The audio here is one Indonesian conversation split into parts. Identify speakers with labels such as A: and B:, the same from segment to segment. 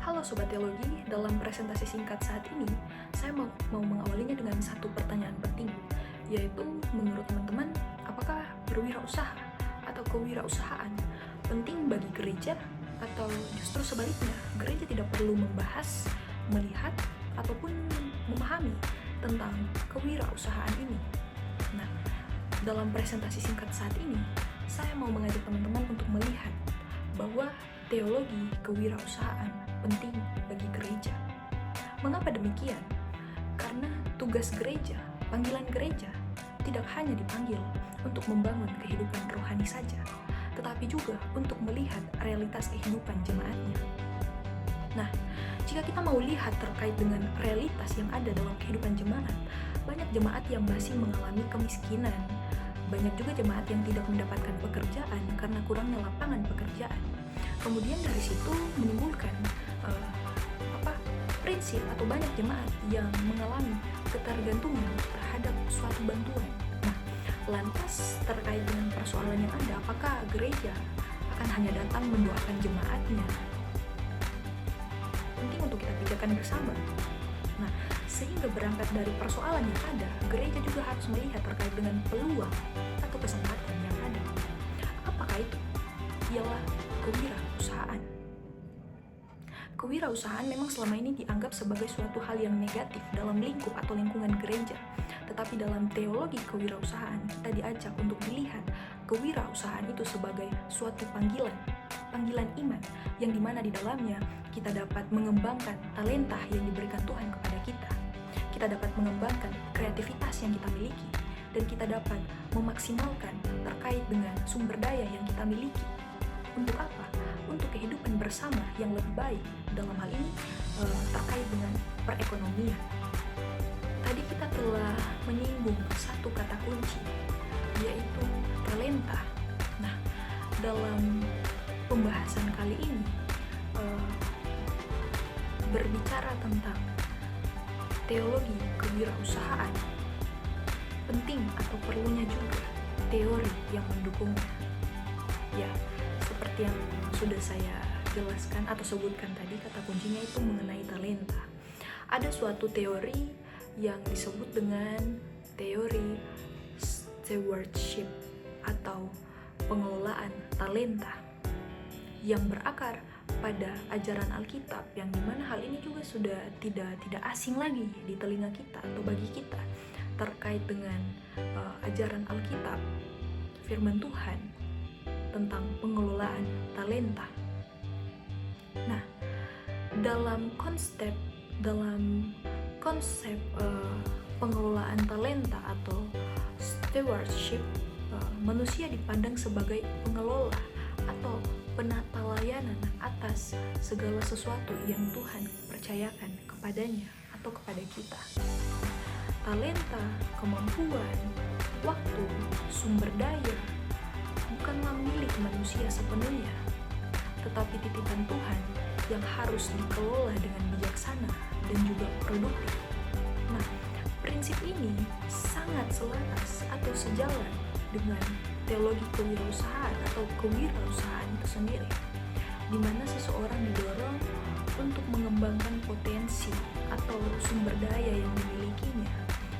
A: Halo Sobat Teologi, dalam presentasi singkat saat ini, saya mau mengawalinya dengan satu pertanyaan penting, yaitu menurut teman-teman, apakah berwirausaha atau kewirausahaan penting bagi gereja, atau justru sebaliknya, gereja tidak perlu membahas, melihat, ataupun memahami tentang kewirausahaan ini? Nah, dalam presentasi singkat saat ini, saya mau mengajak teman-teman untuk melihat bahwa teologi kewirausahaan penting bagi gereja. Mengapa demikian? Karena tugas gereja, panggilan gereja, tidak hanya dipanggil untuk membangun kehidupan rohani saja, tetapi juga untuk melihat realitas kehidupan jemaatnya. Nah, jika kita mau lihat terkait dengan realitas yang ada dalam kehidupan jemaat, banyak jemaat yang masih mengalami kemiskinan, banyak juga jemaat yang tidak mendapatkan pekerjaan karena kurangnya lapangan pekerjaan. Kemudian dari situ menimbulkan prinsip atau banyak jemaat yang mengalami ketergantungan terhadap suatu bantuan. Nah, lantas terkait dengan persoalan yang ada, apakah gereja akan hanya datang mendoakan jemaatnya? Penting untuk kita pikirkan bersama. Nah, sehingga berangkat dari persoalan yang ada, gereja juga harus melihat terkait dengan peluang atau kesempatan yang ada. Apakah itu? Ialah kewirausahaan. Kewirausahaan memang selama ini dianggap sebagai suatu hal yang negatif dalam lingkup atau lingkungan gereja. Tetapi dalam teologi kewirausahaan, kita diajak untuk melihat kewirausahaan itu sebagai suatu panggilan iman, yang dimana di dalamnya kita dapat mengembangkan talenta yang diberikan Tuhan kepada kita. Kita dapat mengembangkan kreativitas yang kita miliki, dan kita dapat memaksimalkan terkait dengan sumber daya yang kita miliki. Untuk apa? Untuk kehidupan bersama yang lebih baik, dalam hal ini terkait dengan perekonomian. Tadi kita telah menyinggung satu kata kunci, yaitu talenta. Nah, dalam pembahasan kali ini berbicara tentang teologi kewirausahaan, penting atau perlunya juga teori yang mendukungnya. Ya, seperti yang sudah saya jelaskan atau sebutkan tadi, kata kuncinya itu mengenai talenta. Ada suatu teori yang disebut dengan teori stewardship atau pengelolaan talenta, yang berakar pada ajaran Alkitab, yang dimana hal ini juga sudah tidak asing lagi di telinga kita atau bagi kita, terkait dengan ajaran Alkitab, firman Tuhan tentang pengelolaan talenta. Nah, dalam konsep pengelolaan talenta atau stewardship, manusia dipandang sebagai pengelola atau penata layanan atas segala sesuatu yang Tuhan percayakan kepadanya atau kepada kita. Talenta, kemampuan, waktu, sumber daya bukanlah milik manusia sepenuhnya, tetapi titipan Tuhan yang harus dikelola dengan bijaksana dan juga produktif. Nah, prinsip ini sangat selaras atau sejalan dengan teologi kewirausahaan atau kewirausahaan itu sendiri, di mana seseorang didorong untuk mengembangkan potensi atau sumber daya yang dimilikinya,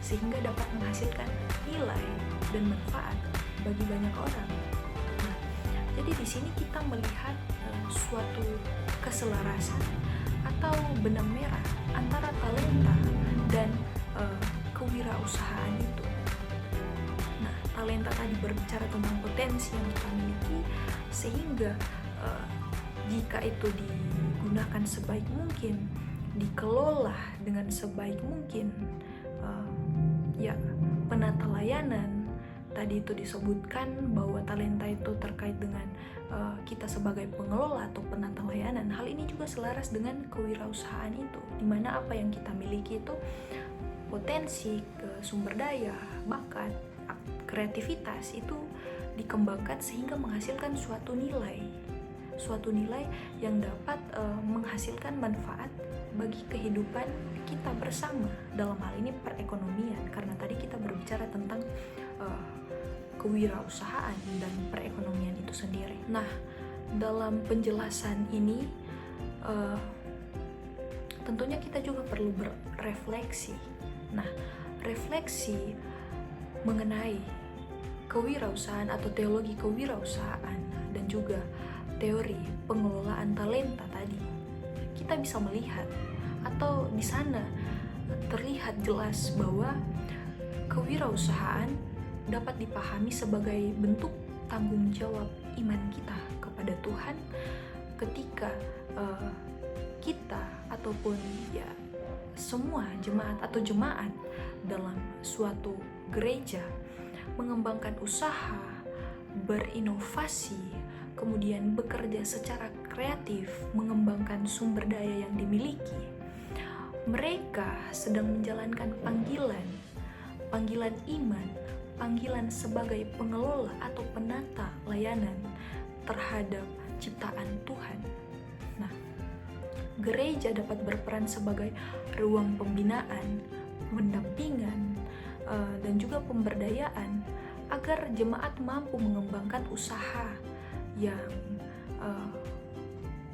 A: sehingga dapat menghasilkan nilai dan manfaat bagi banyak orang. Nah, jadi di sini kita melihat suatu keselarasan atau benang merah antara talenta dan kewirausahaan itu. Nah, talenta tadi berbicara tentang potensi yang kita miliki, sehingga jika itu digunakan sebaik mungkin, dikelola dengan sebaik mungkin, penata layanan tadi itu disebutkan bahwa talenta itu terkait dengan kita sebagai pengelola atau penata layanan. Hal ini juga selaras dengan kewirausahaan itu, dimana apa yang kita miliki itu potensi, sumber daya, bakat, kreativitas itu dikembangkan sehingga menghasilkan suatu nilai yang dapat menghasilkan manfaat bagi kehidupan kita bersama, dalam hal ini perekonomian, karena tadi kita berbicara tentang kewirausahaan dan perekonomian itu sendiri. Nah, dalam penjelasan ini tentunya kita juga perlu berefleksi. Nah, refleksi mengenai kewirausahaan atau teologi kewirausahaan dan juga teori pengelolaan talenta tadi, kita bisa melihat atau di sana terlihat jelas bahwa kewirausahaan dapat dipahami sebagai bentuk tanggung jawab iman kita kepada Tuhan ketika kita ataupun ya semua jemaat atau jemaat dalam suatu gereja mengembangkan usaha, berinovasi, kemudian bekerja secara kreatif, mengembangkan sumber daya yang dimiliki. Mereka sedang menjalankan panggilan iman, panggilan sebagai pengelola atau penata layanan terhadap ciptaan Tuhan. Nah, gereja dapat berperan sebagai ruang pembinaan, pendampingan, dan juga pemberdayaan agar jemaat mampu mengembangkan usaha yang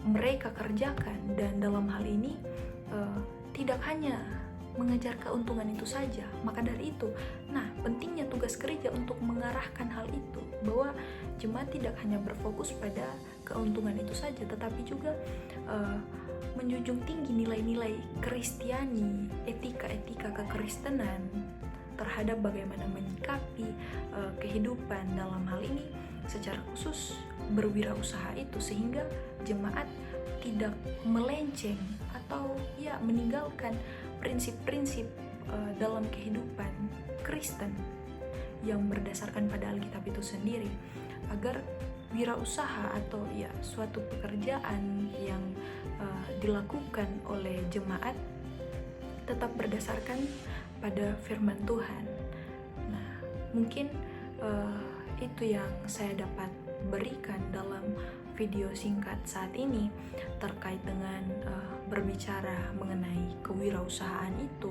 A: mereka kerjakan, dan dalam hal ini tidak hanya mengejar keuntungan itu saja. Maka dari itu, pentingnya tugas gereja untuk mengarahkan hal itu, bahwa jemaat tidak hanya berfokus pada keuntungan itu saja, tetapi juga menjunjung tinggi nilai-nilai Kristiani, etika-etika kekristenan terhadap bagaimana menyikapi kehidupan dalam hal ini secara khusus berwirausaha itu, sehingga jemaat tidak melenceng atau meninggalkan prinsip-prinsip dalam kehidupan Kristen yang berdasarkan pada Alkitab itu sendiri, agar wirausaha atau suatu pekerjaan yang dilakukan oleh jemaat tetap berdasarkan pada firman Tuhan. Nah, mungkin itu yang saya dapat berikan dalam video singkat saat ini terkait dengan berbicara mengenai kewirausahaan itu.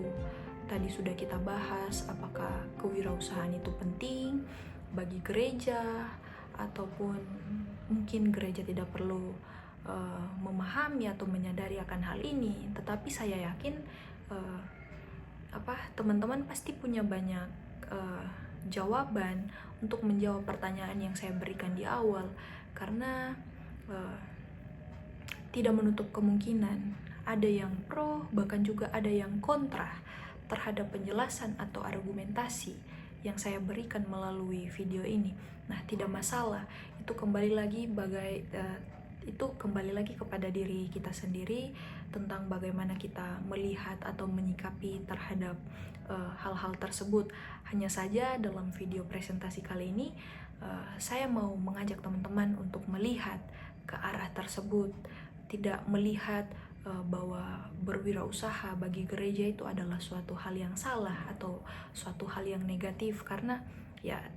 A: Tadi sudah kita bahas apakah kewirausahaan itu penting bagi gereja, ataupun mungkin gereja tidak perlu memahami atau menyadari akan hal ini. Tetapi saya yakin teman-teman pasti punya banyak jawaban untuk menjawab pertanyaan yang saya berikan di awal, karena tidak menutup kemungkinan ada yang pro, bahkan juga ada yang kontra terhadap penjelasan atau argumentasi yang saya berikan melalui video ini. Nah, tidak masalah, itu kembali lagi kepada diri kita sendiri tentang bagaimana kita melihat atau menyikapi terhadap hal-hal tersebut. Hanya saja dalam video presentasi kali ini saya mau mengajak teman-teman untuk melihat ke arah tersebut, tidak melihat bahwa berwirausaha bagi gereja itu adalah suatu hal yang salah atau suatu hal yang negatif, karena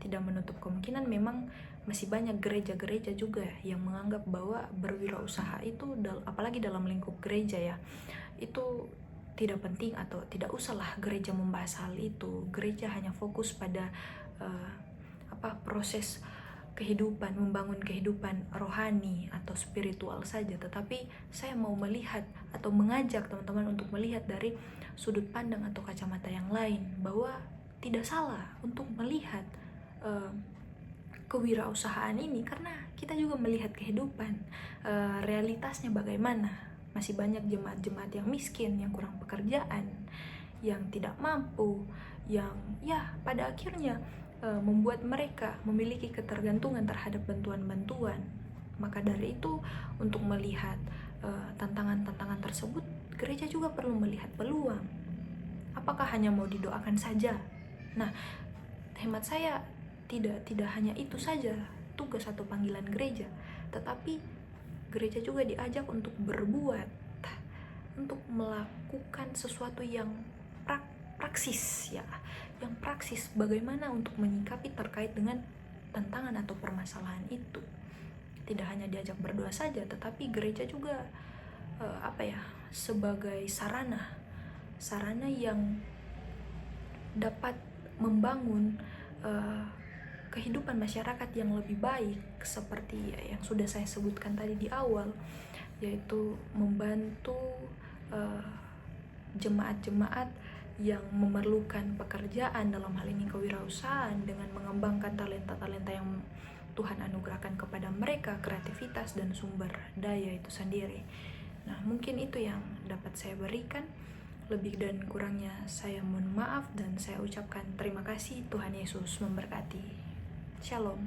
A: tidak menutup kemungkinan memang masih banyak gereja-gereja juga yang menganggap bahwa berwirausaha itu, apalagi dalam lingkup gereja itu tidak penting atau tidak usahlah gereja membahas hal itu. Gereja hanya fokus pada proses kehidupan, membangun kehidupan rohani atau spiritual saja. Tetapi saya mau melihat atau mengajak teman-teman untuk melihat dari sudut pandang atau kacamata yang lain, bahwa tidak salah untuk melihat kewirausahaan ini, karena kita juga melihat kehidupan realitasnya bagaimana. Masih banyak jemaat-jemaat yang miskin, yang kurang pekerjaan, yang tidak mampu, yang pada akhirnya membuat mereka memiliki ketergantungan terhadap bantuan-bantuan. Maka dari itu, untuk melihat tantangan-tantangan tersebut, gereja juga perlu melihat peluang. Apakah hanya mau didoakan saja? Nah, hemat saya tidak hanya itu saja tugas atau panggilan gereja, tetapi gereja juga diajak untuk berbuat, untuk melakukan sesuatu yang praksis yang praksis, bagaimana untuk menyikapi terkait dengan tantangan atau permasalahan itu. Tidak hanya diajak berdoa saja, tetapi gereja juga sebagai sarana yang dapat membangun kehidupan masyarakat yang lebih baik, seperti yang sudah saya sebutkan tadi di awal, yaitu membantu jemaat-jemaat yang memerlukan pekerjaan, dalam hal ini kewirausahaan, dengan mengembangkan talenta-talenta yang Tuhan anugerahkan kepada mereka, kreativitas dan sumber daya itu sendiri. Nah, mungkin itu yang dapat saya berikan. Lebih dan kurangnya saya mohon maaf dan saya ucapkan terima kasih. Tuhan Yesus memberkati. Shalom.